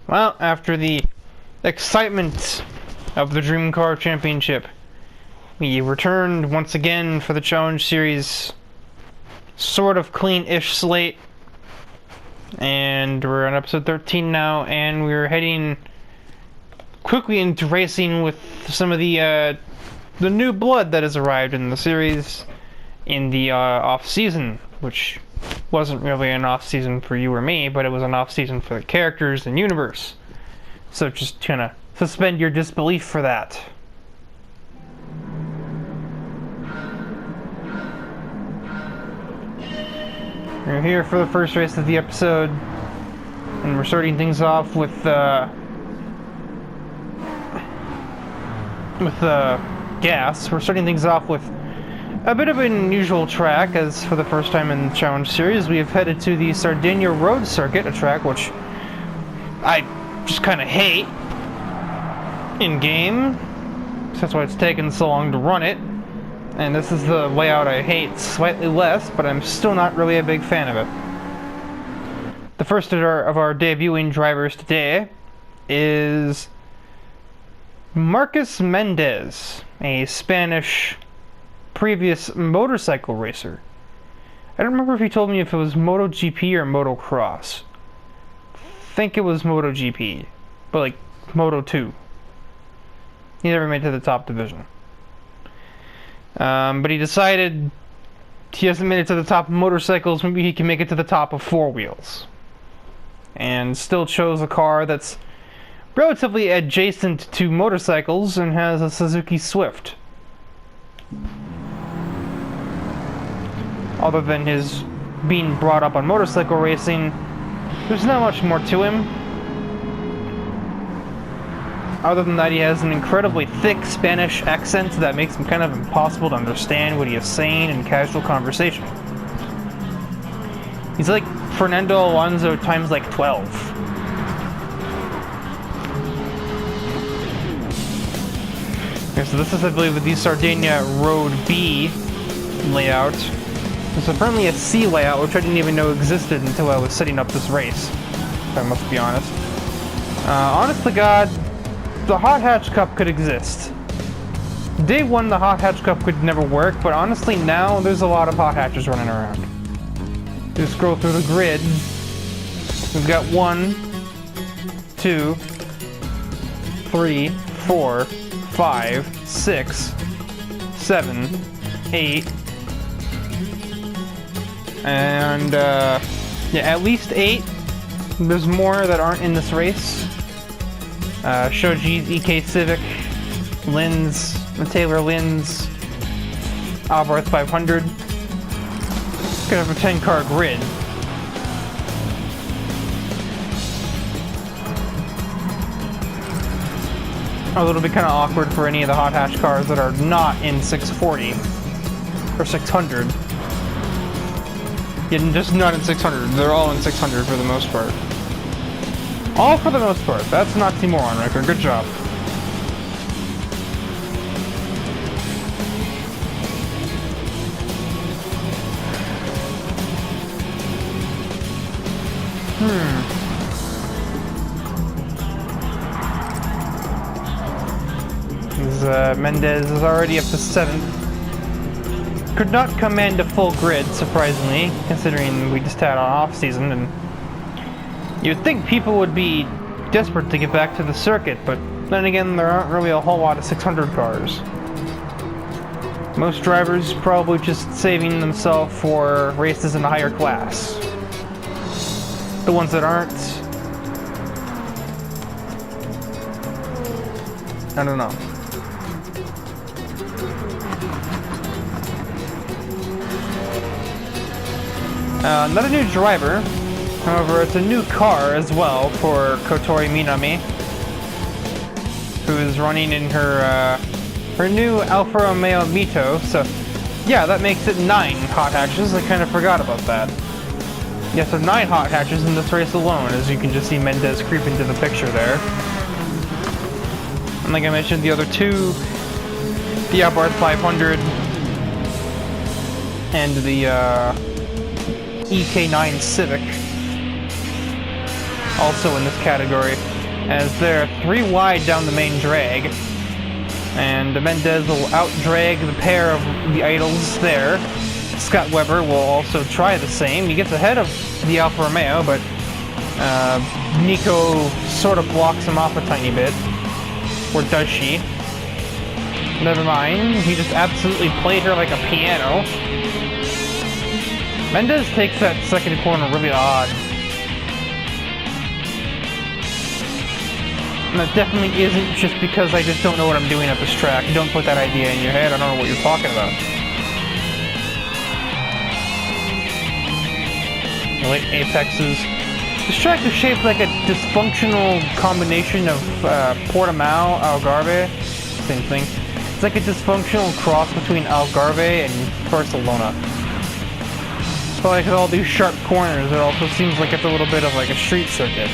Well, after the excitement of the Dream Car Championship, we returned once again for the Challenge Series sort of clean-ish slate. And we're on episode 13 now, and we're heading quickly into racing with some of the new blood that has arrived in the series in the off-season, which wasn't really an off-season for you or me, but it was an off-season for the characters and universe. So just kind of suspend your disbelief for that. We're here for the first race of the episode, and we're starting things off with gas. We're starting things off with a bit of an unusual track, as for the first time in the Challenge Series, we have headed to the Sardinia Road Circuit, a track which I just kind of hate in-game. So that's why it's taken so long to run it. And this is the layout I hate slightly less, but I'm still not really a big fan of it. The first of our debuting drivers today is Marcus Mendez, a Spanish previous motorcycle racer. I don't remember if he told me if it was MotoGP or Motocross. I think it was MotoGP, but like Moto2. He never made it to the top division. But he decided he hasn't made it to the top of motorcycles, maybe he can make it to the top of four wheels. And still chose a car that's relatively adjacent to motorcycles and has a Suzuki Swift. Other than his being brought up on motorcycle racing, there's not much more to him. Other than that, he has an incredibly thick Spanish accent that makes him kind of impossible to understand what he is saying in casual conversation. He's like Fernando Alonso times like 12. Okay, so this is, I believe, the Sardinia Road B layout. There's apparently a C layout, which I didn't even know existed until I was setting up this race, if I must be honest. Honest to God, the Hot Hatch Cup could exist. Day one, the Hot Hatch Cup could never work, but honestly now, there's a lot of Hot Hatches running around. You scroll through the grid. We've got 1, 2, 3, 4, 5, 6, 7, 8, and yeah, at least 8. There's more that aren't in this race. Shoji's EK Civic, Linz, Taylor Linz, Albarth 500. Gonna have a 10-car grid. Although it'll be kind of awkward for any of the Hot Hatch cars that are not in 640 or 600. Yeah, just not in 600. They're all in 600 for the most part. All for the most part. That's an oxymoron, Ricker. Good job. Mendez is already up to 7th. Could not command a full grid, surprisingly, considering we just had an off-season, and you'd think people would be desperate to get back to the circuit, but then again, there aren't really a whole lot of 600 cars. Most drivers probably just saving themselves for races in a higher class. The ones that aren't, I don't know. Not a new driver. However, it's a new car as well for Kotori Minami, who is running in her new Alfa Romeo Mito. So, yeah, that makes it 9 Hot Hatches. I kind of forgot about that. Yeah, so 9 Hot Hatches in this race alone, as you can just see Mendez creep into the picture there. And like I mentioned, the other 2, the Albarth 500 and the EK9 Civic, also in this category. as they're 3 wide down the main drag. And Mendez will out-drag the pair of the idols there. Scott Webber will also try the same. He gets ahead of the Alfa Romeo, but Nico sort of blocks him off a tiny bit. Or does she? Never mind. He just absolutely played her like a piano. Mendez takes that second corner really odd. And that definitely isn't just because I just don't know what I'm doing at this track. Don't put that idea in your head. I don't know what you're talking about. Late apexes. This track is shaped like a dysfunctional combination of Portimao, Algarve. Same thing. It's like a dysfunctional cross between Algarve and Barcelona. So like with all these sharp corners, it also seems like it's a little bit of like a street circuit.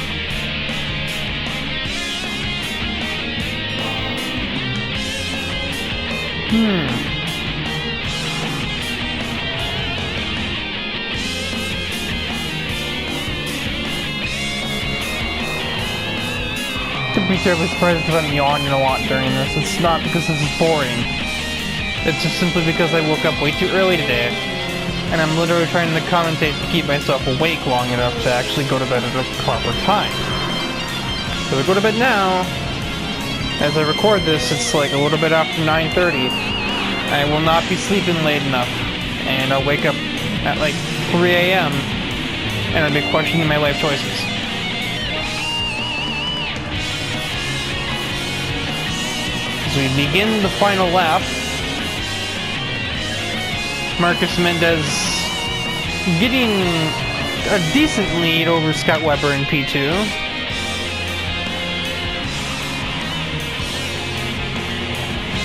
To be terribly surprised if I'm yawning a lot during this. It's not because this is boring. It's just simply because I woke up way too early today. And I'm literally trying to commentate to keep myself awake long enough to actually go to bed at a proper time. So I go to bed now. As I record this, it's like a little bit after 9:30. I will not be sleeping late enough. And I'll wake up at like 3 a.m. and I'll be questioning my life choices. As we begin the final lap, Marcus Mendez getting a decent lead over Scott Webber in P2.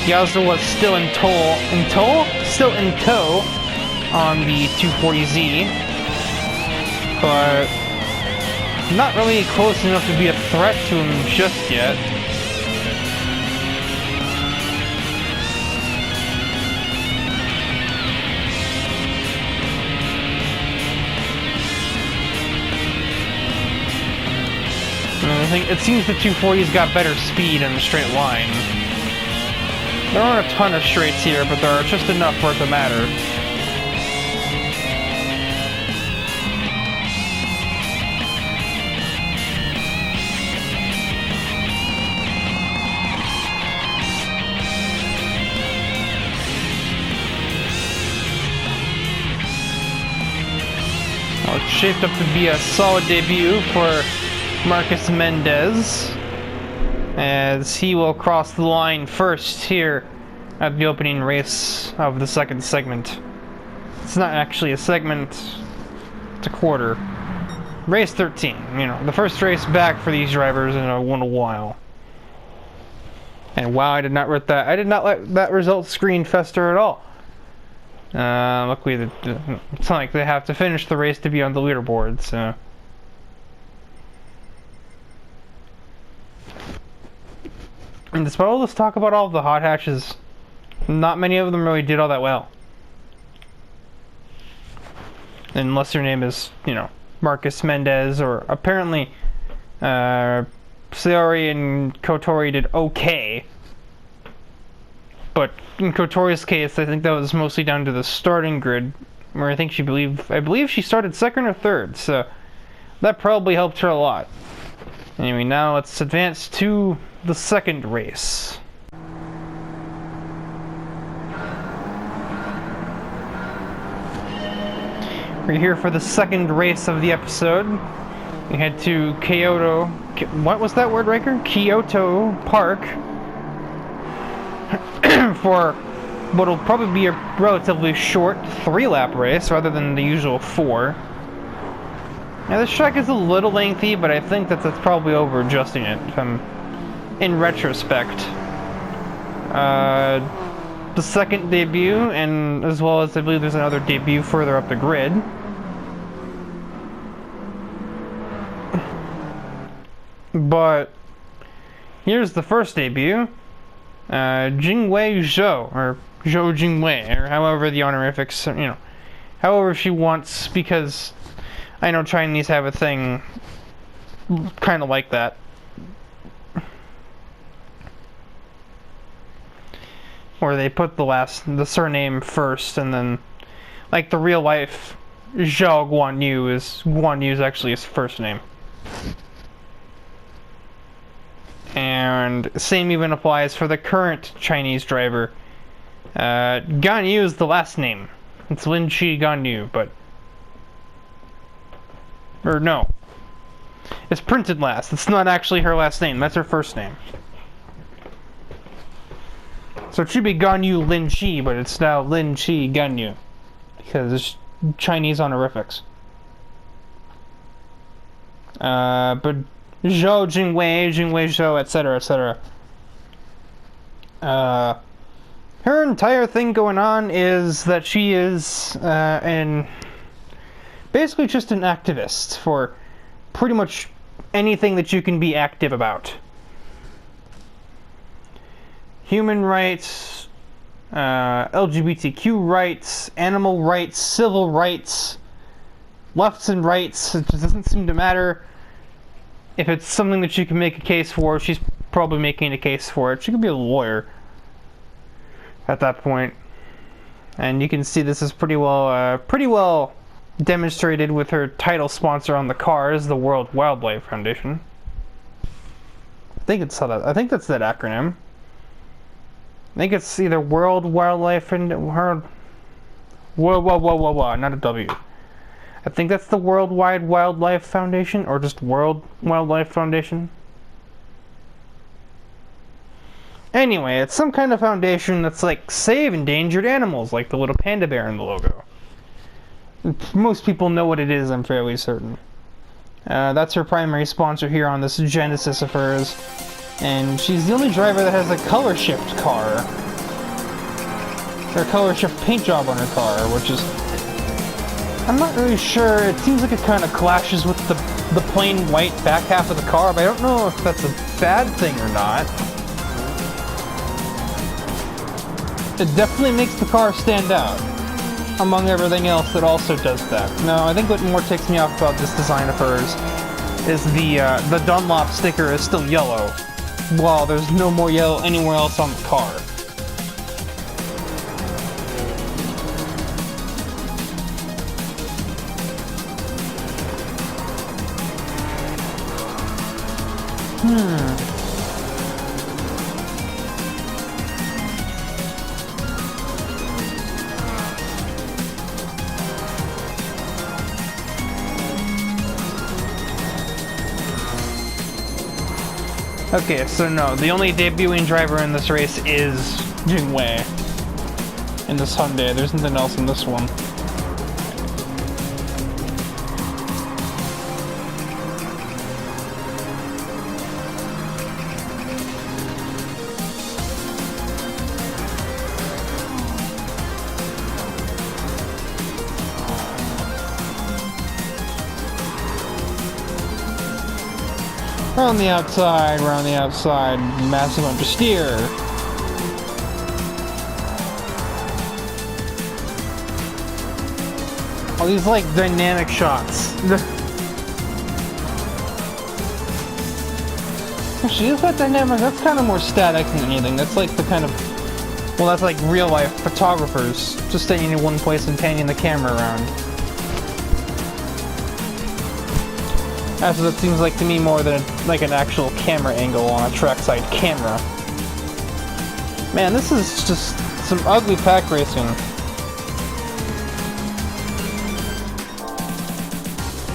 Yazda was still in tow on the 240Z, but not really close enough to be a threat to him just yet. I think it seems the 240's got better speed in a straight line. There aren't a ton of straights here, but there are just enough for it to matter. Well, it's shaped up to be a solid debut for Marcus Mendez, as he will cross the line first here at the opening race of the second segment. It's not actually a segment, it's a quarter. Race 13, you know, the first race back for these drivers in a while. And wow, I did not let that result screen fester at all. Luckily, it's not like they have to finish the race to be on the leaderboard, so. And despite all this talk about all of the hot hatches, not many of them really did all that well. Unless your name is, you know, Marcus Mendez, or apparently Sayori and Kotori did okay. But in Kotori's case, I think that was mostly down to the starting grid, where I believe she started second or third, so that probably helped her a lot. Anyway, now let's advance to the second race. We're here for the second race of the episode. We head to Kyoto. What was that word, Riker? Kyoto Park for what will probably be a relatively short 3-lap race rather than the usual 4. Now this track is a little lengthy, but I think that's probably over adjusting it if I'm in retrospect. The second debut, and as well as I believe there's another debut further up the grid. But here's the first debut. Jingwei Zhou, or Zhou Jingwei, or however the honorifics, you know, however she wants, because I know Chinese have a thing kind of like that. where they put the surname first, and then, like the real life Zhao Guan Yu is actually his first name. And same even applies for the current Chinese driver. Gan Yu is the last name. It's Lin Chi Gan Yu, but... Or no. It's printed last. It's not actually her last name. That's her first name. So it should be Gan Yu Lin Chi, but it's now Lin Chi Gan Yu. Because it's Chinese honorifics. But Zhou Jingwei, Jingwei Zhou, etc., etc. Her entire thing going on is that she is basically just an activist for pretty much anything that you can be active about. Human rights, LGBTQ rights, animal rights, civil rights, lefts and rights. It just doesn't seem to matter. If it's something that you can make a case for, she's probably making a case for it. She could be a lawyer at that point. And you can see this is pretty well demonstrated with her title sponsor on the cars, the World Wildlife Foundation. I think that's that acronym. I think it's either World Wildlife and whoa, not a W. I think that's the Worldwide Wildlife Foundation, or just World Wildlife Foundation. Anyway, it's some kind of foundation that's like save endangered animals, like the little panda bear in the logo. Most people know what it is, I'm fairly certain. That's her primary sponsor here on this Genesis of hers. And she's the only driver that has a color shift car. Or a color shift paint job on her car, which is... I'm not really sure. It seems like it kind of clashes with the plain white back half of the car, but I don't know if that's a bad thing or not. It definitely makes the car stand out, among everything else that also does that. No, I think what more takes me off about this design of hers is the Dunlop sticker is still yellow, while there's no more yellow anywhere else on the car. Okay, so no, the only debuting driver in this race is Jingwei. In this Hyundai, there's nothing else in this one. Around the outside, massive understeer. All these like dynamic shots. Actually, is that dynamic? That's kind of more static than anything. That's like the kind of, well, that's like real life photographers just staying in one place and panning the camera around. That's what it seems like to me more than like an actual camera angle on a trackside camera. Man, this is just some ugly pack racing.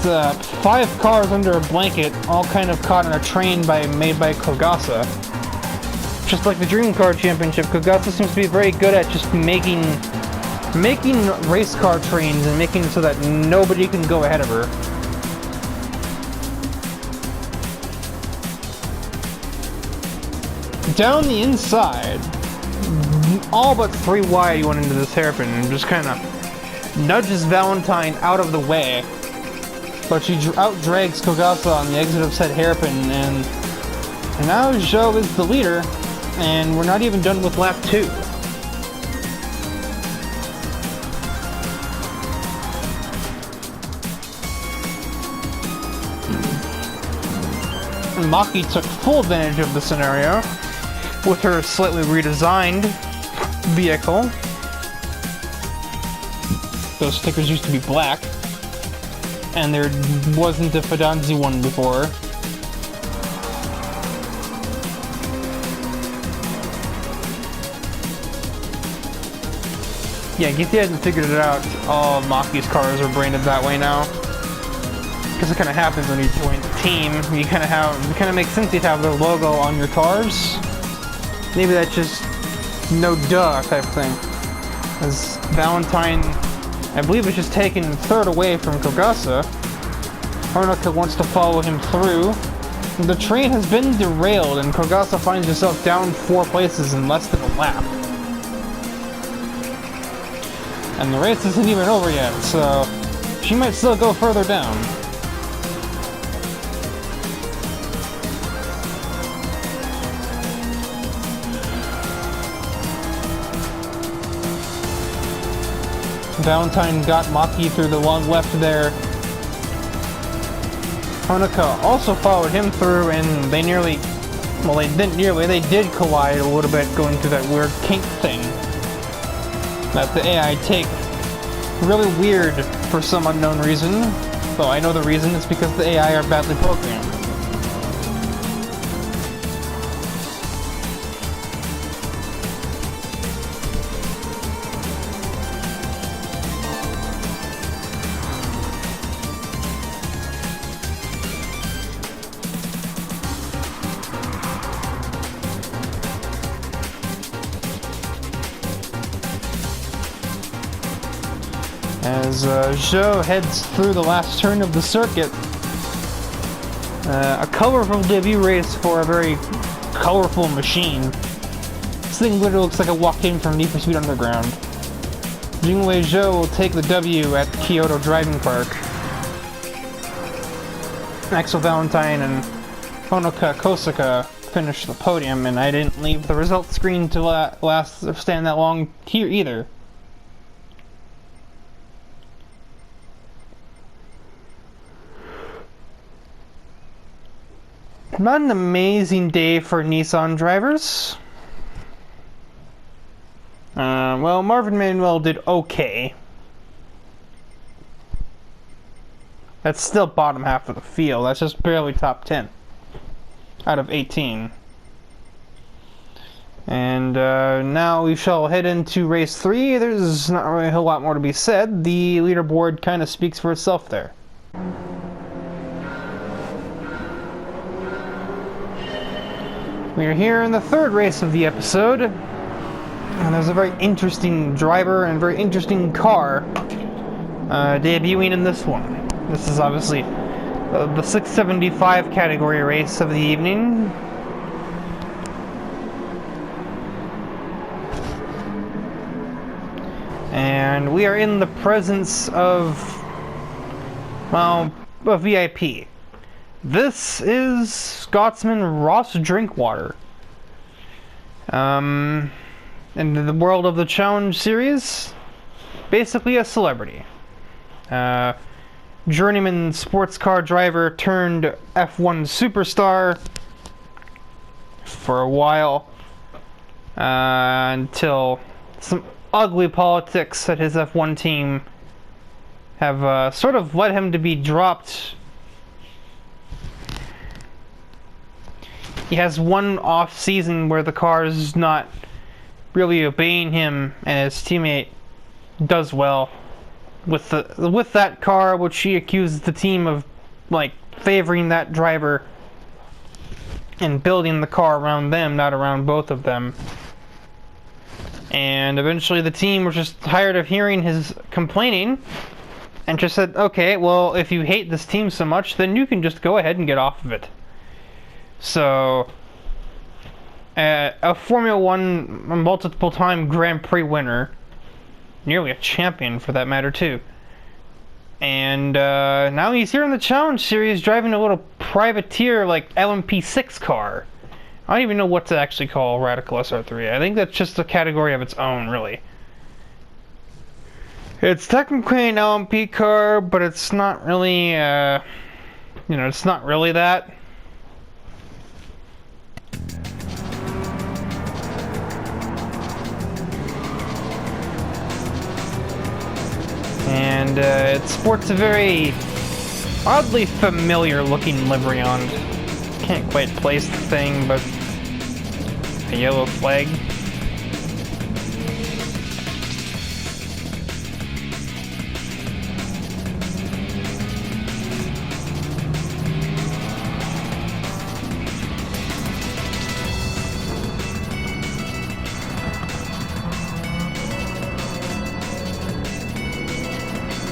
It's 5 cars under a blanket, all kind of caught in a train made by Kogasa. Just like the Dream Car Championship, Kogasa seems to be very good at just making race car trains and making it so that nobody can go ahead of her. Down the inside, all but 3 wide went into this hairpin and just kind of nudges Valentine out of the way. But she out-drags Kogasa on the exit of said hairpin, and now Zhou is the leader, and we're not even done with lap 2. And Maki took full advantage of the scenario with her slightly redesigned vehicle. Those stickers used to be black. And there wasn't a Fidanzi one before. Yeah, Geethy hasn't figured it out. All of Maki's cars are branded that way now. Because it kind of happens when you join the team. You kind of makes sense you'd have their logo on your cars. Maybe that's just no duh type thing. As Valentine, I believe, is just taken third away from Kogasa. Honoka wants to follow him through. The train has been derailed and Kogasa finds herself down 4 places in less than a lap. And the race isn't even over yet, so she might still go further down. Valentine got Maki through the long left there. Honoka also followed him through, and they nearly, well, they didn't nearly, they did collide a little bit going through that weird kink thing that the AI take really weird for some unknown reason. Though I know the reason, it's because the AI are badly programmed. As Zhou heads through the last turn of the circuit, a colorful debut race for a very colorful machine. This thing literally looks like it walked in from Need for Speed Underground. Jingwei Zhou will take the W at Kyoto Driving Park. Axel Valentine and Honoka Kosaka finished the podium, and I didn't leave the results screen to last or stand that long here either. Not an amazing day for Nissan drivers. Well, Marvin Manuel did okay. That's still bottom half of the field. That's just barely top 10 out of 18. And now we shall head into race 3. There's not really a whole lot more to be said. The leaderboard kind of speaks for itself there. We are here in the third race of the episode, and there's a very interesting driver and very interesting car debuting in this one. This is obviously the 675 category race of the evening. And we are in the presence of, well, a VIP. This is Scotsman Ross Drinkwater. In the world of the Challenge Series, basically a celebrity. Journeyman sports car driver turned F1 superstar for a while, until some ugly politics at his F1 team have sort of led him to be dropped. He has one off season where the car is not really obeying him, and his teammate does well with that car, which he accuses the team of like favoring that driver and building the car around them, not around both of them. And eventually the team was just tired of hearing his complaining and just said, okay, well, if you hate this team so much, then you can just go ahead and get off of it. So, a Formula 1 multiple-time Grand Prix winner, nearly a champion for that matter too, and now he's here in the Challenge Series driving a little privateer like LMP6 car. I don't even know what to actually call Radical SR3. I think that's just a category of its own, really. It's technically an LMP car, but it's not really, it's not really that. and it sports a very oddly familiar looking livery on. Can't quite place the thing, but a yellow flag.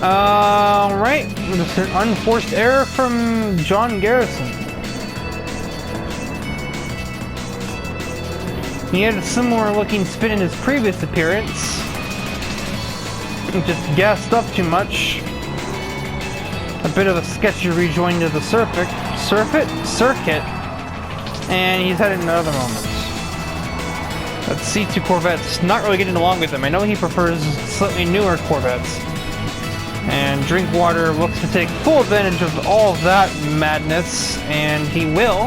Alright, just an unforced error from John Garrison. He had a similar looking spin in his previous appearance. He just gassed up too much. A bit of a sketchy rejoin to the circuit, and he's had it in other moments. That C2 Corvette's not really getting along with him. I know he prefers slightly newer Corvettes. And Drinkwater looks to take full advantage of all of that madness, and he will.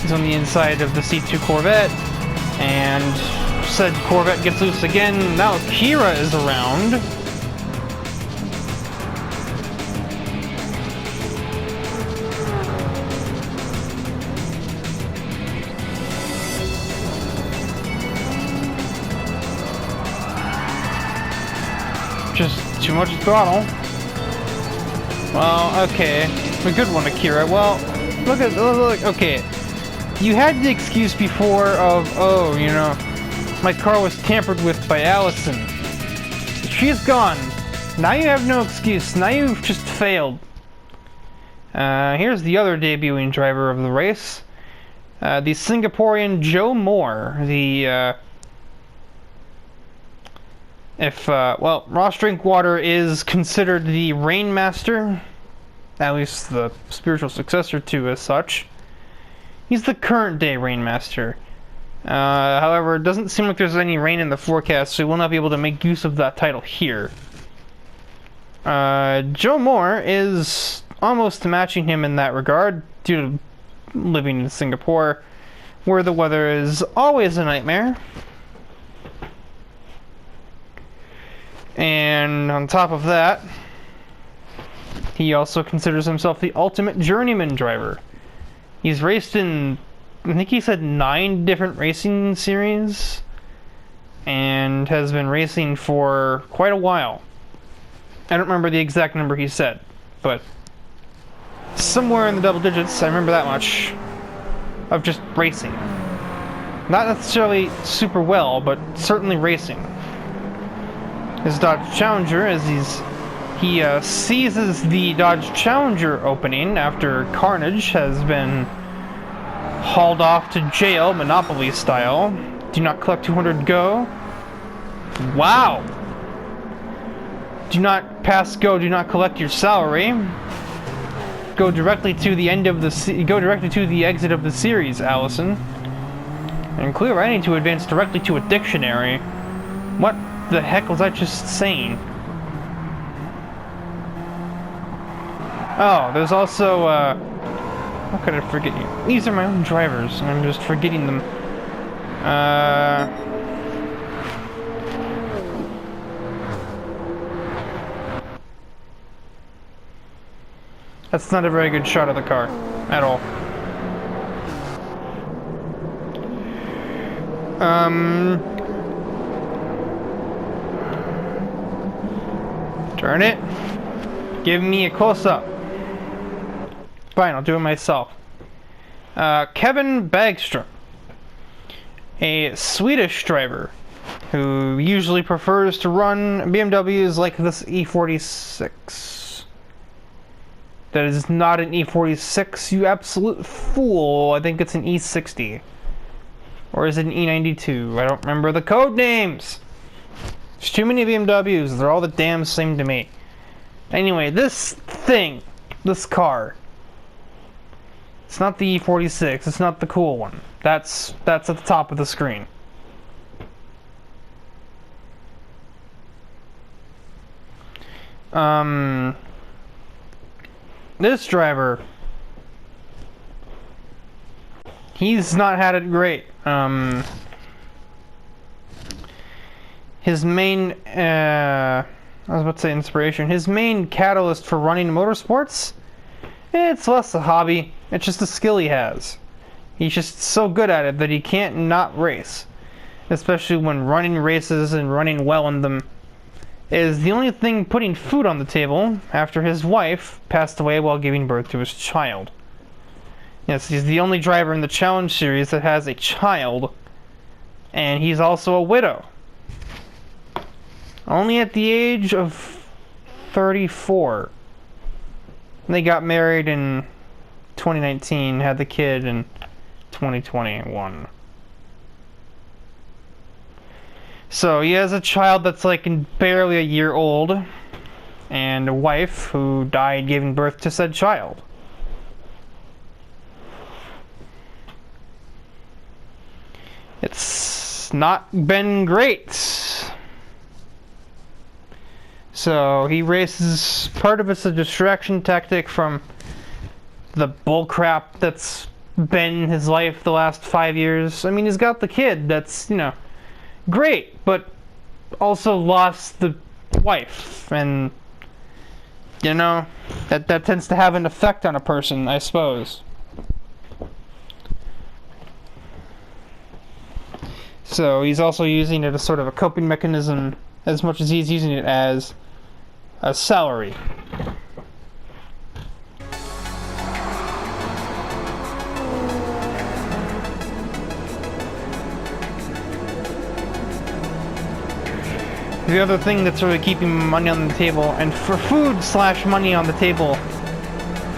He's on the inside of the C2 Corvette, and said Corvette gets loose again. Now Kira is around. Just too much throttle. Well, okay. A good one, Akira. Well, look, okay. You had the excuse before of, oh, you know, my car was tampered with by Allison. She's gone. Now you have no excuse. Now you've just failed. Here's the other debuting driver of the race. The Singaporean Joe Moore. The, well, Ross Drinkwater is considered the Rainmaster, at least the spiritual successor to as such. He's the current day Rainmaster. However, it doesn't seem like there's any rain in the forecast, so we will not be able to make use of that title here. Joe Moore is almost matching him in that regard, due to living in Singapore, where the weather is always a nightmare. And on top of that, he also considers himself the ultimate journeyman driver. He's raced in, I think he said 9 different racing series, and has been racing for quite a while. I don't remember the exact number he said, but somewhere in the double digits, I remember that much, of just racing. Not necessarily super well, but certainly racing. His Dodge Challenger, as he seizes the Dodge Challenger opening after Carnage has been hauled off to jail, Monopoly style. Do not collect 200 go. Wow! Do not pass go, do not collect your salary. Go directly to the end of the go directly to the exit of the series, Allison. And clear writing to advance directly to a dictionary. What the heck was I just saying? Oh, there's also, how could I forget you? These are my own drivers, and I'm just forgetting them. That's not a very good shot of the car, at all. Turn it. Give me a close-up. Fine, I'll do it myself. Kevin Bagstrom. A Swedish driver who usually prefers to run BMWs like this E46. That is not an E46, you absolute fool. I think it's an E60. Or is it an E92? I don't remember the code names. There's too many BMWs. They're all the damn same to me. Anyway, this thing, this car, it's not the E46. It's not the cool one. That's at the top of the screen. This driver, he's not had it great. His main I was about to say inspiration. His main catalyst for running motorsports? It's less a hobby. It's just a skill he has. He's just so good at it that he can't not race. Especially when running races and running well in them is the only thing putting food on the table after his wife passed away while giving birth to his child. Yes, he's the only driver in the Challenge series that has a child, and he's also a widow. Only at the age of 34. They got married in 2019, had the kid in 2021. So he has a child that's like barely a year old, and a wife who died giving birth to said child. It's not been great. So he races, part of it's a distraction tactic from the bullcrap that's been his life the last 5 years. I mean, he's got the kid that's, you know, great, but also lost the wife, and, you know, that tends to have an effect on a person, I suppose. So he's also using it as sort of a coping mechanism as much as he's using it as a salary. The other thing that's really keeping money on the table, and for food / money on the table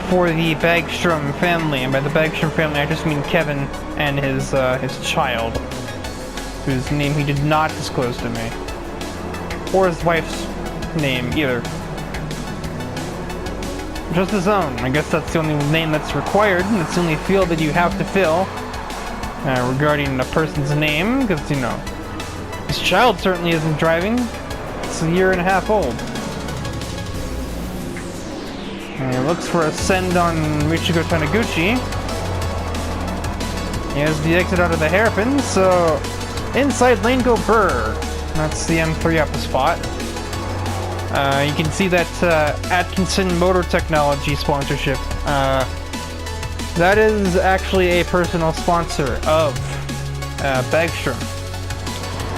for the Bagstrom family, and by the Bagstrom family I just mean Kevin and his child, whose name he did not disclose to me, or his wife's name either. Just his own. I guess that's the only name that's required, and it's the only field that you have to fill regarding a person's name, because, you know, his child certainly isn't driving. It's a year and a half old. And he looks for a send on Michiko Taniguchi. He has the exit out of the hairpin, so inside lane go Burr. That's the M3 up the spot. You can see that Atkinson Motor Technology sponsorship. That is actually a personal sponsor of Bagstrom.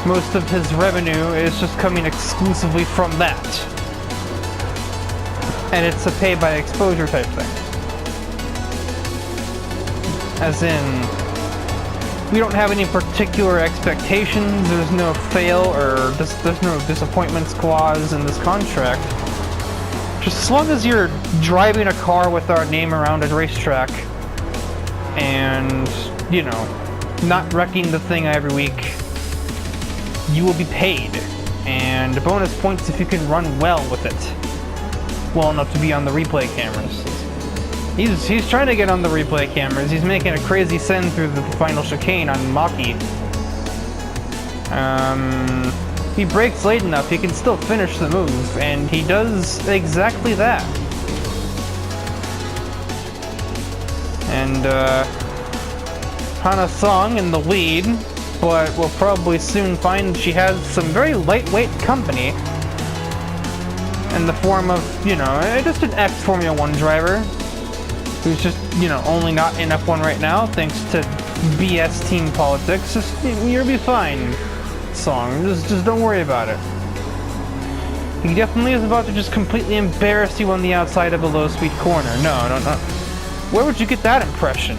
Most of his revenue is just coming exclusively from that. And it's a pay by exposure type thing. As in, we don't have any particular expectations, there's no fail or there's no disappointments clause in this contract. Just as long as you're driving a car with our name around a racetrack and, you know, not wrecking the thing every week, you will be paid. And bonus points if you can run well with it. Well enough to be on the replay cameras. He's trying to get on the replay cameras. He's making a crazy send through the final chicane on Maki. He brakes late enough, he can still finish the move, and he does exactly that. And Hana Song in the lead, but we'll probably soon find she has some very lightweight company in the form of, you know, just an ex-Formula 1 driver who's just, you know, only not in F1 right now thanks to BS team politics. Just, you'll be fine, Song. Just don't worry about it. He definitely is about to just completely embarrass you on the outside of a low-speed corner. No. Where would you get that impression?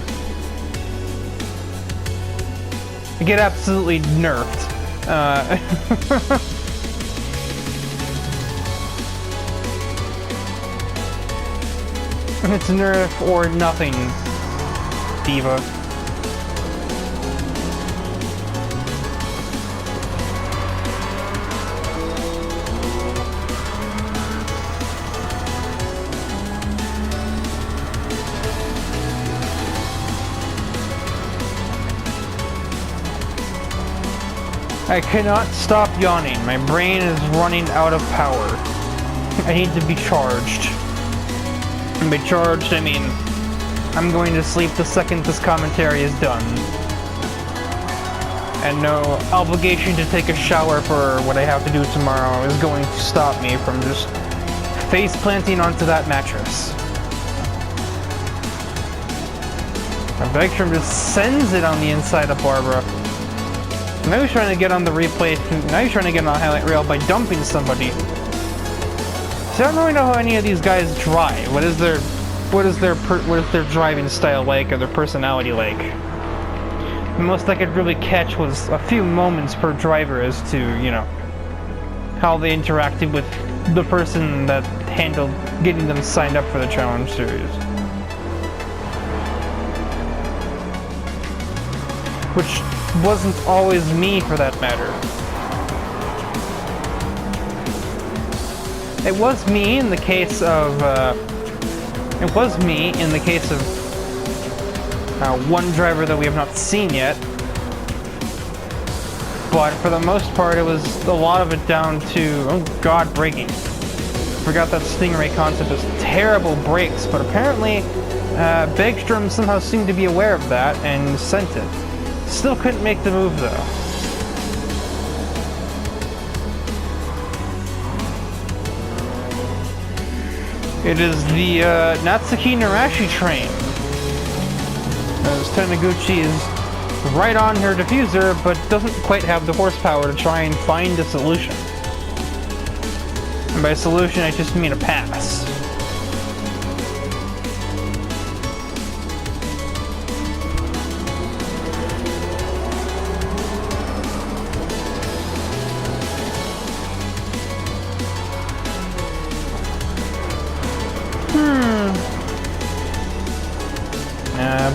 You get absolutely nerfed. It's nerf or nothing, Diva. I cannot stop yawning. My brain is running out of power. I need to be charged. And by charged, I mean I'm going to sleep the second this commentary is done. and no obligation to take a shower for what I have to do tomorrow is going to stop me from just face planting onto that mattress. And Vegstrom just sends it on the inside of Barbara. Now he's trying to get on the replay. Now he's trying to get on the highlight reel by dumping somebody. So I don't really know how any of these guys drive. What is their driving style like, or their personality like? The most I could really catch was a few moments per driver as to, you know, how they interacted with the person that handled getting them signed up for the challenge series. Which wasn't always me, for that matter. It was me in the case of, one driver that we have not seen yet. But for the most part, it was a lot of it down to, oh god, braking. Forgot that Stingray concept is terrible brakes, but apparently Vegstrom somehow seemed to be aware of that and sent it. Still couldn't make the move though. It is the Natsuki Narashi train. As Taniguchi is right on her diffuser, but doesn't quite have the horsepower to try and find a solution. And by solution, I just mean a pass.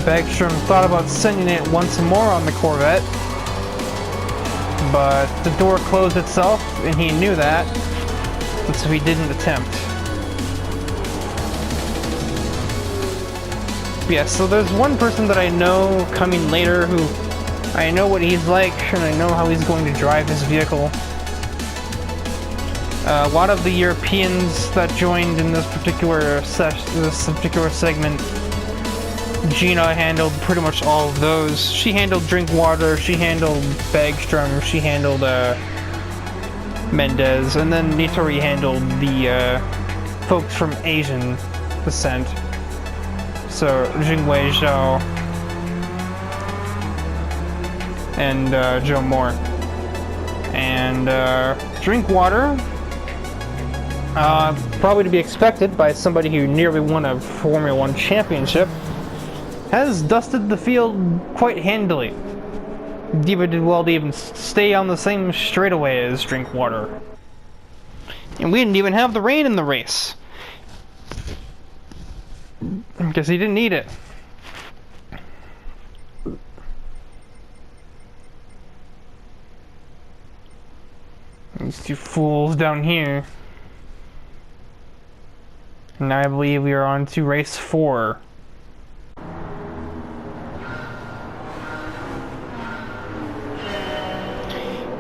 Vegstrom thought about sending it once more on the Corvette, but the door closed itself, and he knew that, and so he didn't attempt. Yeah, so there's one person that I know coming later who I know what he's like, and I know how he's going to drive his vehicle. A lot of the Europeans that joined in this particular segment, Gina handled pretty much all of those. She handled Drinkwater, she handled Vegstrom, she handled Mendez, and then Nitori handled the folks from Asian descent. So Jingwei Zhao and Joe Moore. And Drinkwater, probably to be expected by somebody who nearly won a Formula 1 championship, has dusted the field quite handily. Diva did well to even stay on the same straightaway as Drinkwater. And we didn't even have the rain in the race. Because he didn't need it. These two fools down here. And now I believe we are on to race 4.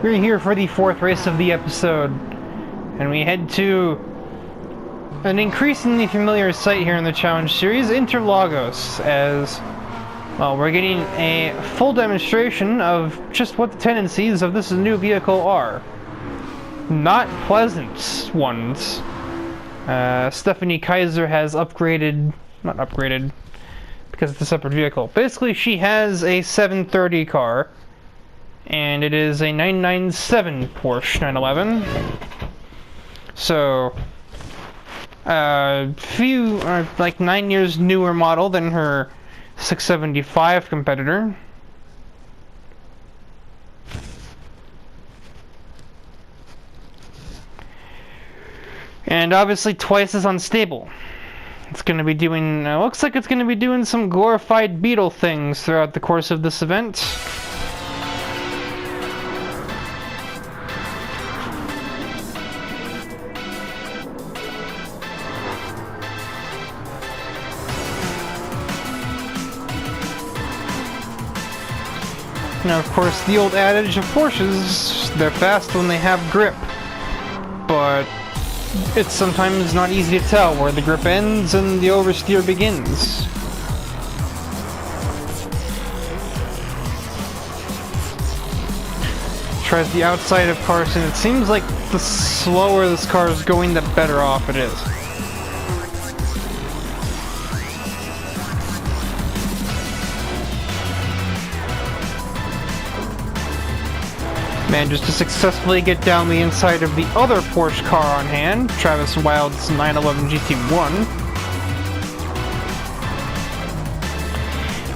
We're here for the 4th race of the episode, and we head to an increasingly familiar site here in the Challenge Series, Interlagos, as, well, we're getting a full demonstration of just what the tendencies of this new vehicle are. Not pleasant ones. Stephanie Kaiser has not upgraded, because it's a separate vehicle. Basically, she has a 730 car, and it is a 997 Porsche 911. So, like 9 years newer model than her 675 competitor. And obviously twice as unstable. It's going to be doing, looks like it's going to be doing some glorified Beetle things throughout the course of this event. Now, of course, the old adage of Porsches, they're fast when they have grip. But it's sometimes not easy to tell where the grip ends and the oversteer begins. tries the outside of Carson. It seems like the slower this car is going, the better off it is. Manages to successfully get down the inside of the other Porsche car on hand, Travis Wilde's 911 GT1.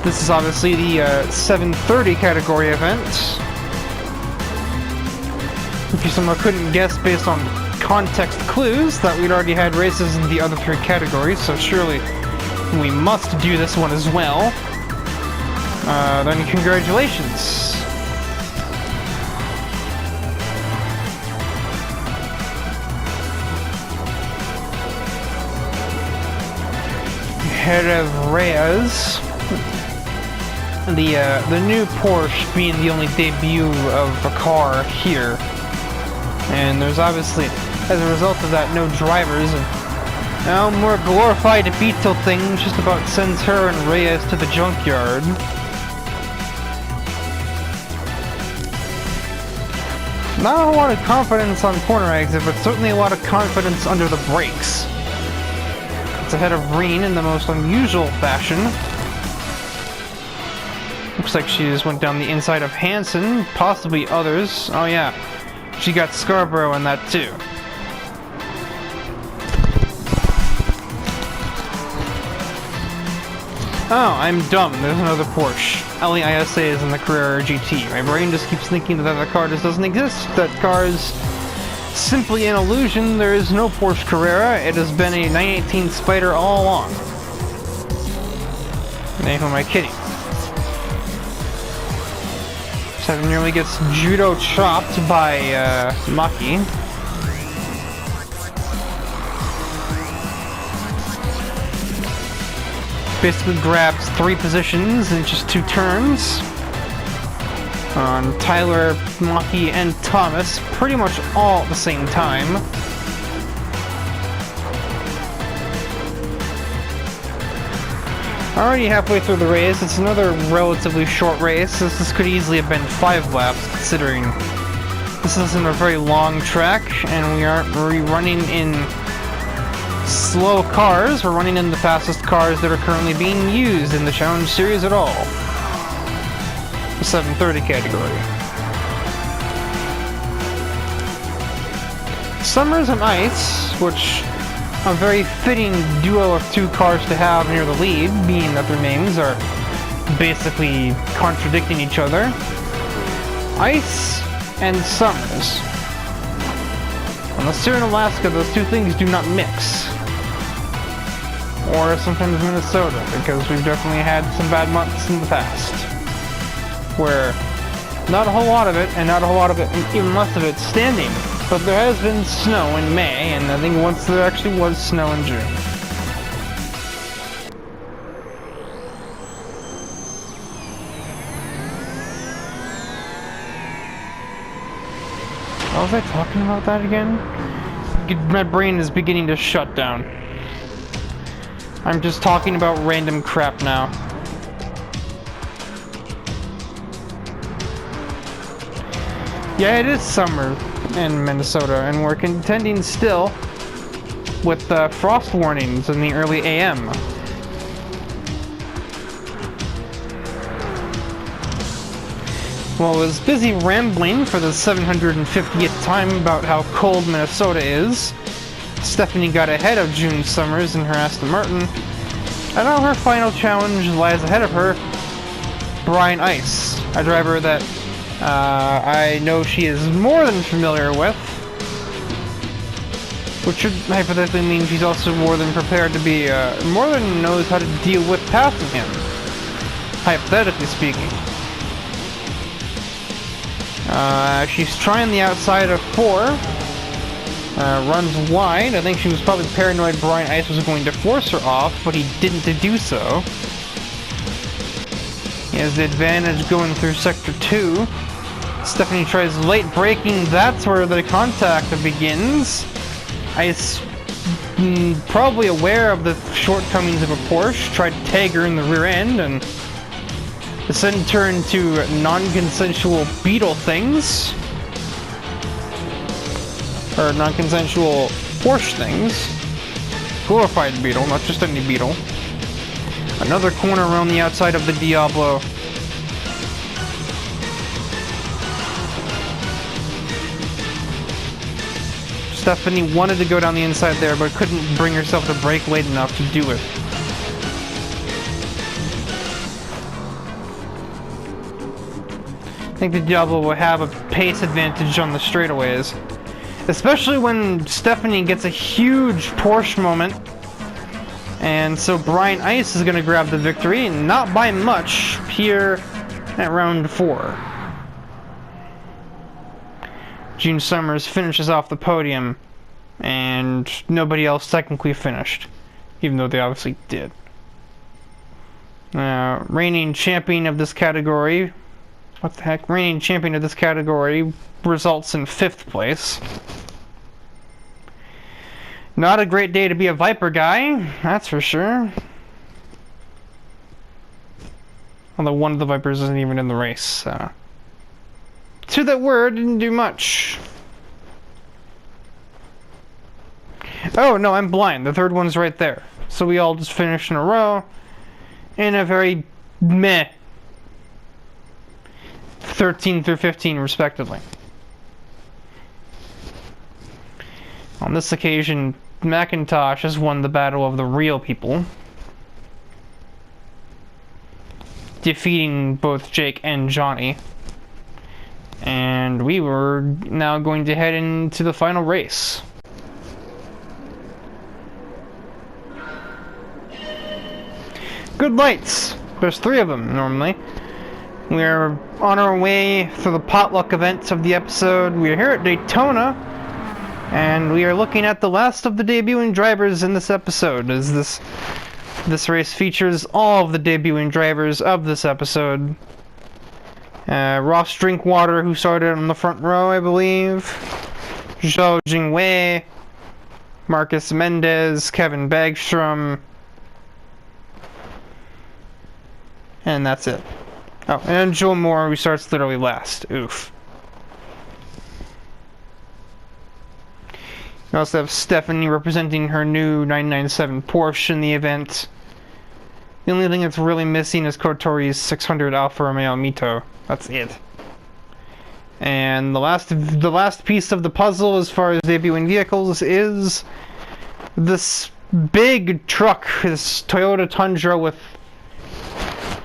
This is obviously the 730 category event. If you somehow couldn't guess based on context clues that we'd already had races in the other three categories, so surely we must do this one as well. Then congratulations. Ahead of Reyes, the new Porsche being the only debut of a car here, and there's obviously, as a result of that, no drivers. And now more glorified Beetle thing just about sends her and Reyes to the junkyard. Not a whole lot of confidence on corner exit, but certainly a lot of confidence under the brakes. It's ahead of Reen in the most unusual fashion. Looks like she just went down the inside of Hansen, possibly others. Oh yeah, she got Scarborough in that too. Oh, I'm dumb. There's another Porsche. LEISA is in the Carrera GT. My brain just keeps thinking that the car just doesn't exist. That car is simply an illusion. There is no Porsche Carrera. It has been a 918 Spider all along. Hey, who am I kidding? 7 nearly gets judo chopped by Maki. Basically grabs 3 positions in just 2 turns. On Tyler, Maki, and Thomas, pretty much all at the same time. Already halfway through the race. It's another relatively short race. This could easily have been 5 laps, considering this isn't a very long track, and we aren't running in slow cars. We're running in the fastest cars that are currently being used in the Challenge Series at all. The 730 category. Summers and Ice, which a very fitting duo of 2 cars to have near the lead, being that their names are basically contradicting each other. Ice and Summers. Unless you're in Alaska, those 2 things do not mix. Or sometimes Minnesota, because we've definitely had some bad months in the past, where not a whole lot of it, and not a whole lot of it, and even less of it, standing. But there has been snow in May, and I think once there actually was snow in June. What was I talking about that again? My brain is beginning to shut down. I'm just talking about random crap now. Yeah, it is summer in Minnesota, and we're contending still with frost warnings in the early AM. Well, I was busy rambling for the 750th time about how cold Minnesota is. Stephanie got ahead of June Summers in her Aston Martin, and now her final challenge lies ahead of her, Brian Ice, a driver that I know she is more than familiar with, which should hypothetically mean she's also more than prepared to be, more than knows how to deal with passing him, hypothetically speaking. She's trying the outside of 4, runs wide. I think she was probably paranoid Brian Ice was going to force her off, but he didn't do so. He has the advantage going through Sector 2. Stephanie tries late braking. That's where the contact begins. Ice, probably aware of the shortcomings of a Porsche, tried to tag her in the rear end, and the sudden turn to non-consensual Beetle things. or non-consensual Porsche things. Glorified Beetle, not just any Beetle. Another corner around the outside of the Diablo. Stephanie wanted to go down the inside there, but couldn't bring herself to brake late enough to do it. I think the Diablo will have a pace advantage on the straightaways. Especially when Stephanie gets a huge Porsche moment. And so Brian Ice is going to grab the victory, not by much, here at round 4. Gene Summers finishes off the podium, and nobody else technically finished, even though they obviously did. Reigning champion of this category, what the heck? Reigning champion of this category results in 5th place. Not a great day to be a Viper guy, that's for sure. Although one of the Vipers isn't even in the race, so. To that word, didn't do much. Oh, no, I'm blind. The 3rd one's right there. So we all just finished in a row in a very meh 13 through 15, respectively. On this occasion, McIntosh has won the battle of the real people, defeating both Jake and Johnny. And we were now going to head into the final race. Good lights! There's 3 of them, normally. We're on our way through the potluck events of the episode. We're here at Daytona, and we are looking at the last of the debuting drivers in this episode, as this race features all of the debuting drivers of this episode. Ross Drinkwater, who started on the front row, I believe. Zhou Jingwei, Marcus Mendez, Kevin Bagstrom, and that's it. Oh, and Joe Moore, who starts literally last. Oof. We also have Stephanie representing her new 997 Porsche in the event. The only thing that's really missing is Kotori's 600 Alfa Romeo Mito. That's it. And the last piece of the puzzle as far as debuting vehicles is this big truck, this Toyota Tundra with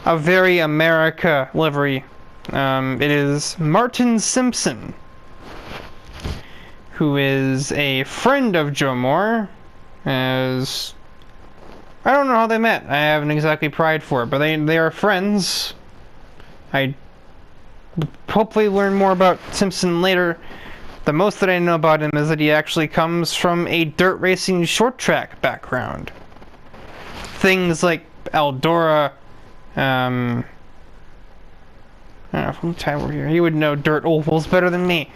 a very America livery. It is Martin Simpson, who is a friend of Joe Moore, as I don't know how they met. I haven't exactly pried for it, but they are friends. I hopefully learn more about Simpson later. The most that I know about him is that he actually comes from a dirt racing short track background. Things like Eldora, I don't know, from Tyler here. He would know dirt ovals better than me.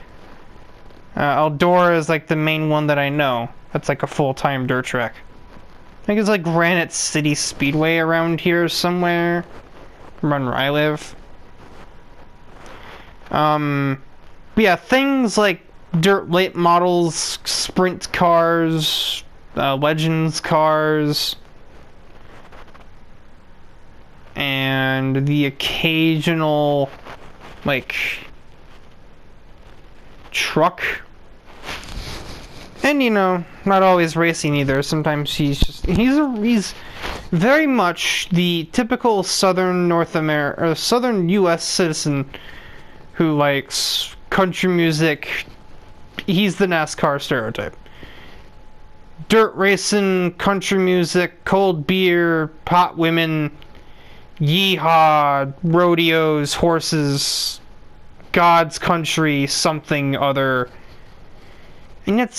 Eldora is like the main one that I know. That's like a full-time dirt track. I think it's like Granite City Speedway around here somewhere. Around where I live. Yeah, things like dirt late models, sprint cars, legends cars, and the occasional, like, truck. And, you know, not always racing either. Sometimes he's very much the typical Southern North America, or Southern U.S. citizen who likes country music. He's the NASCAR stereotype. Dirt racing, country music, cold beer, hot women, yeehaw, rodeos, horses, God's country, something other. And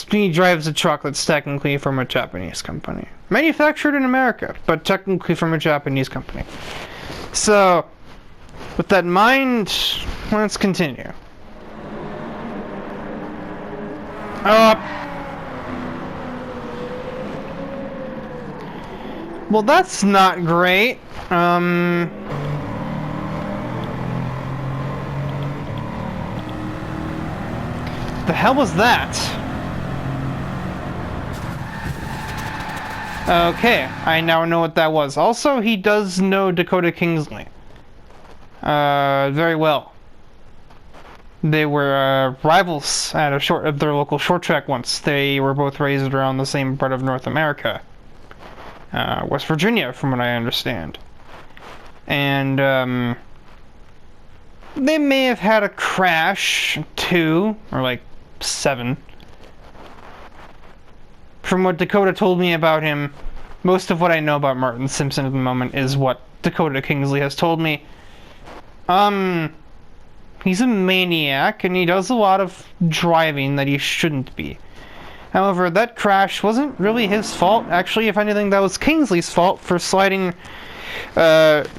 he drives a truck that's technically from a Japanese company. Manufactured in America, but technically from a Japanese company. So, with that in mind, let's continue. Well, that's not great. The hell was that? Okay, I now know what that was. Also, he does know Dakota Kingsley. Very well. They were rivals at their local short track once. They were both raised around the same part of North America. West Virginia, from what I understand. And, they may have had a crash, 2, or like 7. From what Dakota told me about him, most of what I know about Martin Simpson at the moment is what Dakota Kingsley has told me. He's a maniac, and he does a lot of driving that he shouldn't be. However, that crash wasn't really his fault. Actually, if anything, that was Kingsley's fault for sliding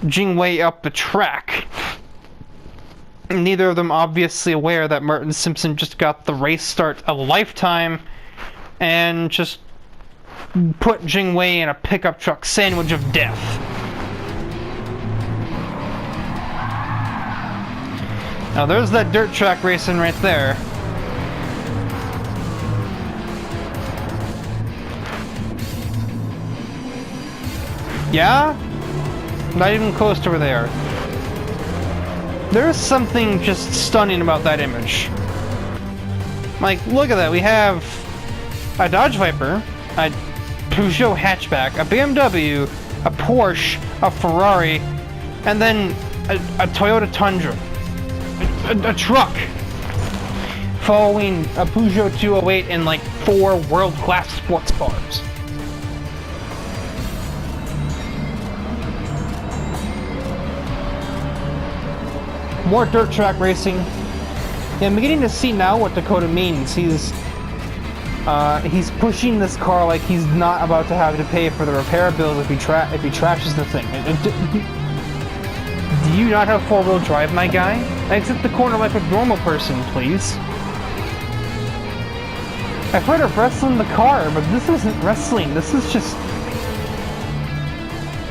Jing Wei up the track. Neither of them obviously aware that Martin Simpson just got the race start a lifetime and just put Jing Wei in a pickup truck sandwich of death. Now there's that dirt track racing right there. Yeah? Not even close to where they are. There's something just stunning about that image. Like, look at that. We have a Dodge Viper, a Peugeot hatchback, a BMW, a Porsche, a Ferrari, and then a Toyota Tundra. A truck following a Peugeot 208 and like 4 world-class sports cars. More dirt track racing. Yeah, I'm beginning to see now what Dakota means. He's pushing this car like he's not about to have to pay for the repair bills if he trashes the thing. Do you not have 4-wheel drive, my guy? Exit the corner like a normal person, please. I've heard of wrestling the car, but this isn't wrestling. This is just...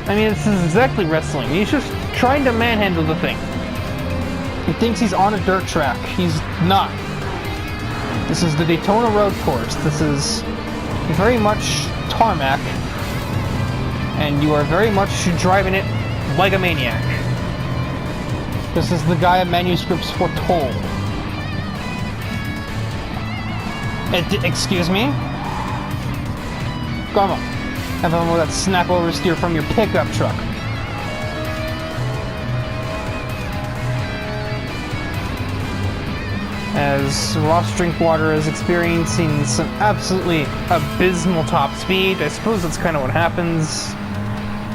I mean, this is exactly wrestling. He's just trying to manhandle the thing. He thinks he's on a dirt track. He's not. This is the Daytona Road Course. This is very much tarmac. And you are very much driving it like a maniac. This is the guy manuscripts foretold. Excuse me? Come on. Have fun with that snap oversteer from your pickup truck. As Ross Drinkwater is experiencing some absolutely abysmal top speed. I suppose that's kind of what happens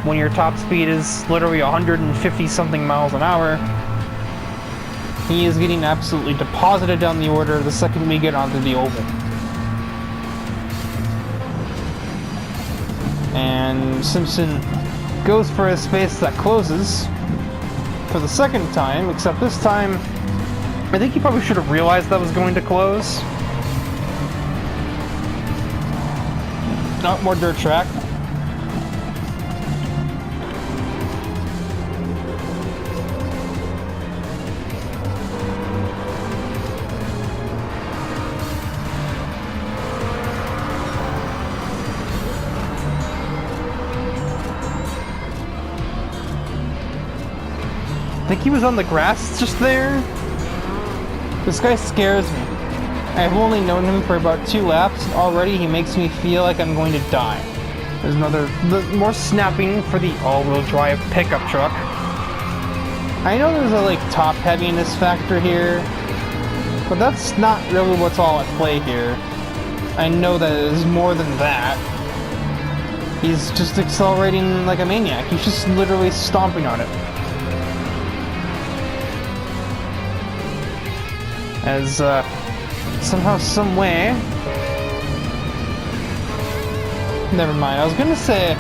when your top speed is literally 150 something miles an hour. He is getting absolutely deposited down the order the second we get onto the oval. And Simpson goes for a space that closes for the second time, except this time I think he probably should have realized that was going to close. Not more dirt track. I think he was on the grass just there. This guy scares me. I've only known him for about 2 laps, and already he makes me feel like I'm going to die. There's more snapping for the all-wheel drive pickup truck. I know there's a top heaviness factor here, but that's not really what's all at play here. I know that it is more than that. He's just accelerating like a maniac. He's just literally stomping on it. As somehow, some way... Never mind, I was gonna say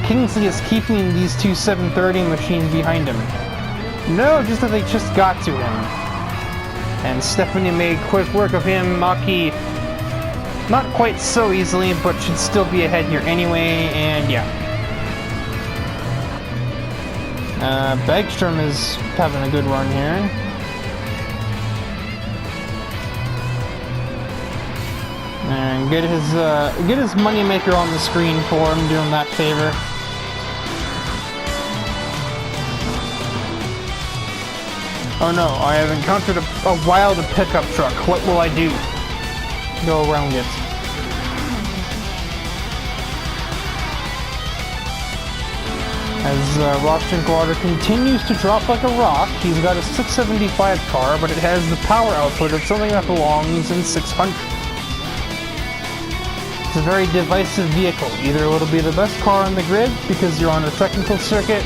Kingsley is keeping these 2 730 machines behind him. No, just that they just got to him. And Stephanie made quick work of him. Maki, not quite so easily, but should still be ahead here anyway, and yeah. Bergstrom is having a good run here. And get his moneymaker on the screen for him, do him that favor. Oh no, I have encountered a wild pickup truck. What will I do? Go around it. As Rock Drinkwater continues to drop like a rock, he's got a 675 car, but it has the power output of something that belongs in 600. It's a very divisive vehicle. Either it'll be the best car on the grid because you're on a technical circuit,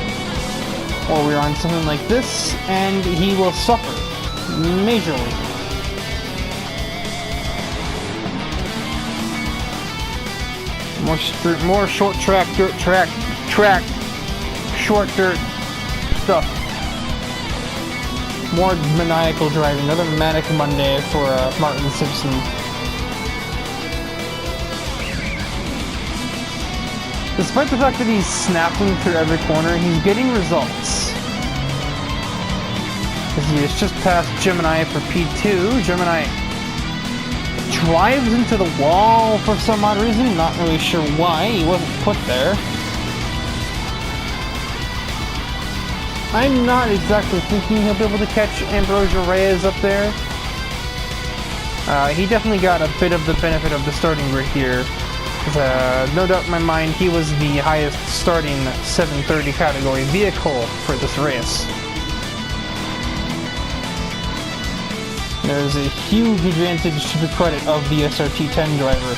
or we're on something like this, and he will suffer majorly. More short track, dirt track, short dirt stuff. More maniacal driving. Another manic Monday for Martin Simpson. Despite the fact that he's snapping through every corner, he's getting results. Because he has just passed Gemini for P2. Gemini drives into the wall for some odd reason. Not really sure why. He wasn't put there. I'm not exactly thinking he'll be able to catch Ambrosio Reyes up there. He definitely got a bit of the benefit of the starting grid here. No doubt in my mind, he was the highest starting 730 category vehicle for this race. There's a huge advantage to the credit of the SRT10 driver.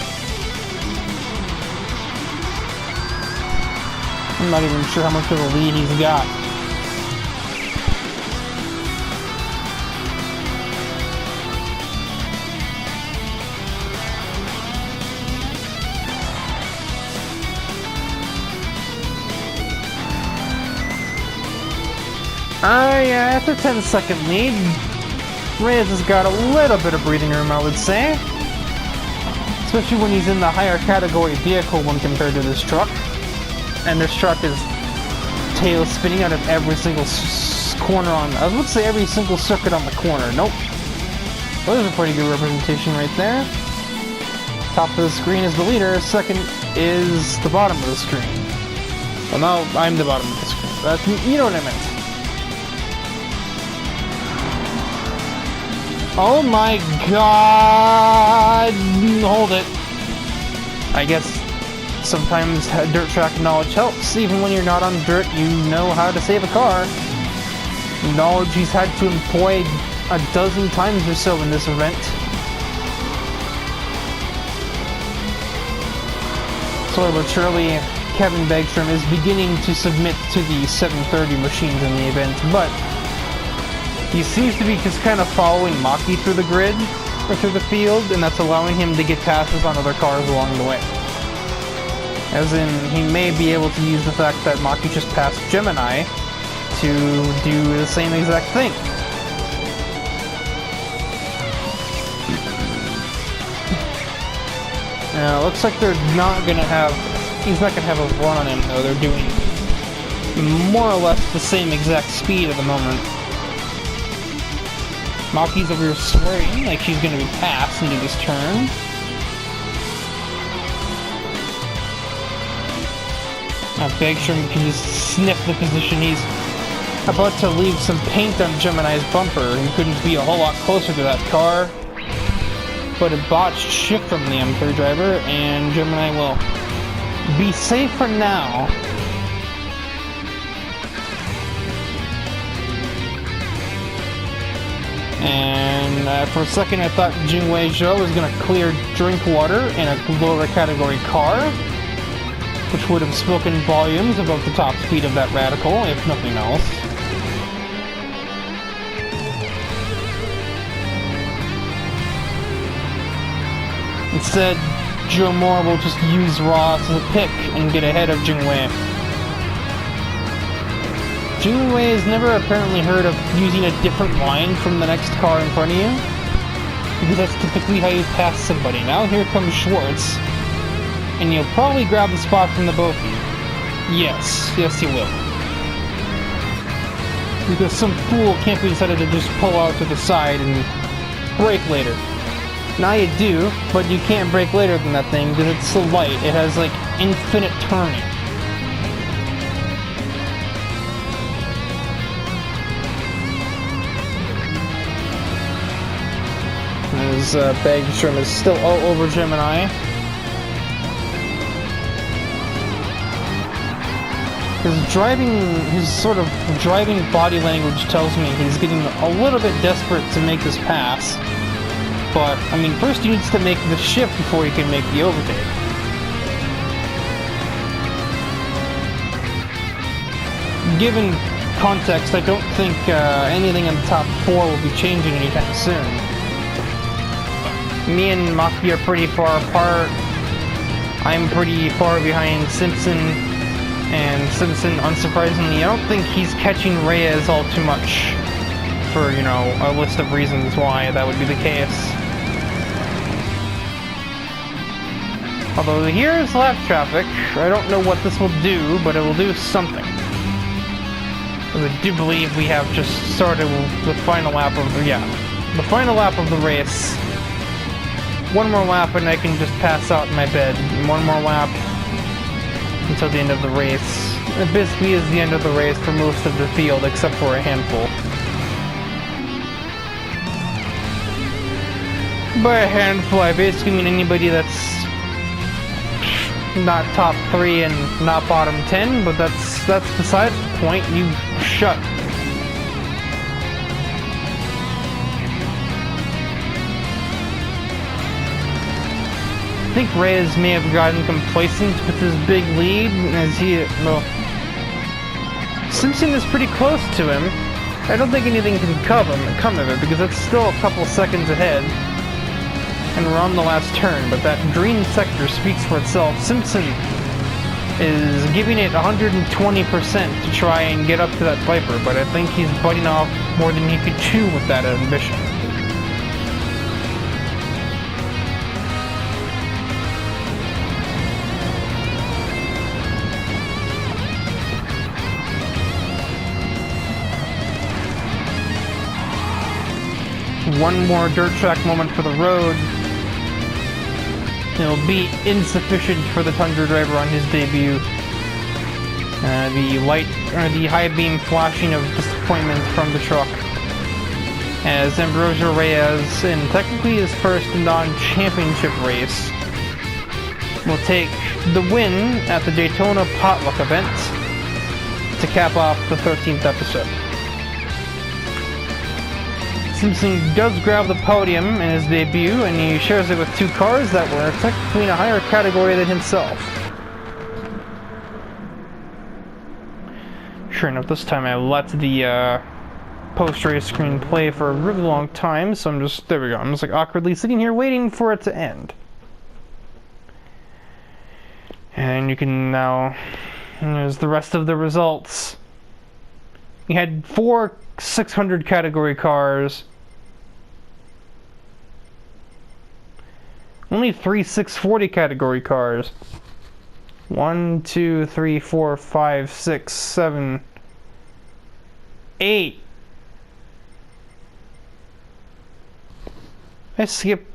I'm not even sure how much of a lead he's got. Yeah, after 10-second lead, Reyes has got a little bit of breathing room, I would say. Especially when he's in the higher category vehicle when compared to this truck. And this truck is tail spinning out of every single corner on... I was about to say every single circuit on the corner. Nope. Well, there's a pretty good representation right there. Top of the screen is the leader. Second is the bottom of the screen. Well, now I'm the bottom of the screen. You know what I meant. Oh my god! Hold it. I guess sometimes dirt track knowledge helps. Even when you're not on dirt, you know how to save a car. Knowledge he's had to employ a dozen times or so in this event. Slowly but surely, Kevin Begstrom is beginning to submit to the 730 machines in the event, but he seems to be just kind of following Maki through the grid, or through the field, and that's allowing him to get passes on other cars along the way. As in, he may be able to use the fact that Maki just passed Gemini to do the same exact thing. Now, it looks like they're not gonna have... He's not gonna have a run on him, though. They're doing more or less the same exact speed at the moment. Maki's over here swearing like she's going to be passed into this turn. Now Begstrom can just sniff the position. He's about to leave some paint on Gemini's bumper. He couldn't be a whole lot closer to that car. But a botched shift from the M3 driver, and Gemini will be safe for now. And for a second I thought Jingwei Zhou was going to clear Drinkwater in a lower category car, which would have spoken volumes about the top speed of that Radical, if nothing else. Instead, Joe Moore will just use Ross as a pick and get ahead of Jingwei. Jingwei has never apparently heard of using a different line from the next car in front of you, because that's typically how you pass somebody. Now here comes Schwartz, and you'll probably grab the spot from the both of you. Yes, you will. Because some fool can't be decided to just pull out to the side and brake later. Now you do, but you can't brake later than that thing because it's so light. It has like infinite turning. His baggage trim is still all over Gemini. His sort of driving body language tells me he's getting a little bit desperate to make this pass. But, I mean, first he needs to make the shift before he can make the overtake. Given context, I don't think anything in the top 4 will be changing anytime soon. Me and Maki are pretty far apart. I'm pretty far behind Simpson. And Simpson, unsurprisingly, I don't think he's catching Reyes all too much for, you know, a list of reasons why that would be the case. Although here's lap traffic. I don't know what this will do, but it will do something. I do believe we have just started the final lap of the final lap of the race. One more lap and I can just pass out in my bed. One more lap until the end of the race. It basically is the end of the race for most of the field, except for a handful. By a handful, I basically mean anybody that's not top 3 and not bottom 10, but that's besides the point. You shut. I think Reyes may have gotten complacent with his big lead as Simpson is pretty close to him. I don't think anything can come of it because it's still a couple seconds ahead. And we're on the last turn, but that green sector speaks for itself. Simpson is giving it 120% to try and get up to that Viper, but I think he's biting off more than he could chew with that ambition. One more dirt track moment for the road. It'll be insufficient for the Tundra driver on his debut. The high beam flashing of disappointment from the truck. As Ambrosio Reyes, in technically his first non-championship race, will take the win at the Daytona Potluck event to cap off the 13th episode. Simpson does grab the podium in his debut, and he shares it with 2 cars that were technically in a higher category than himself. Sure enough, this time I let the post-race screen play for a really long time, so there we go. I'm just like awkwardly sitting here waiting for it to end. And you can now, there's the rest of the results. You had 4 600 category cars. Only 3 640 category cars. 1, 2, 3, 4, 5, 6, 7, 8. I skip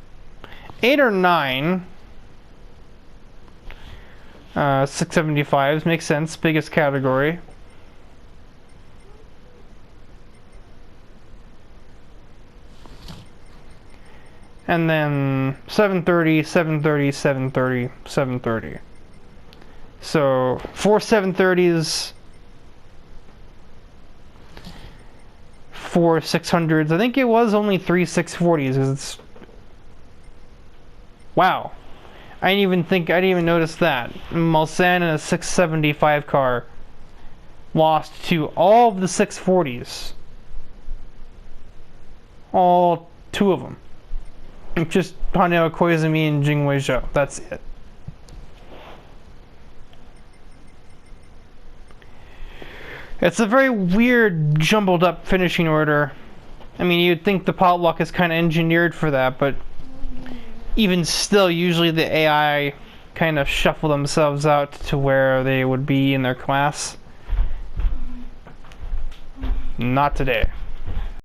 8 or 9. 675s makes sense. Biggest category. And then 730, 730, 730, 730. So 4 730s, 4 600s. I think it was only 3 640s because it's. Wow. I didn't even notice that. Mulsanne in a 675 car lost to all of the 640s. All 2 of them. Just Haneo Koizumi and Jingwei Zhou. That's it. It's a very weird, jumbled up finishing order. I mean, you'd think the potluck is kind of engineered for that, but even still, usually the AI kind of shuffle themselves out to where they would be in their class. Not today.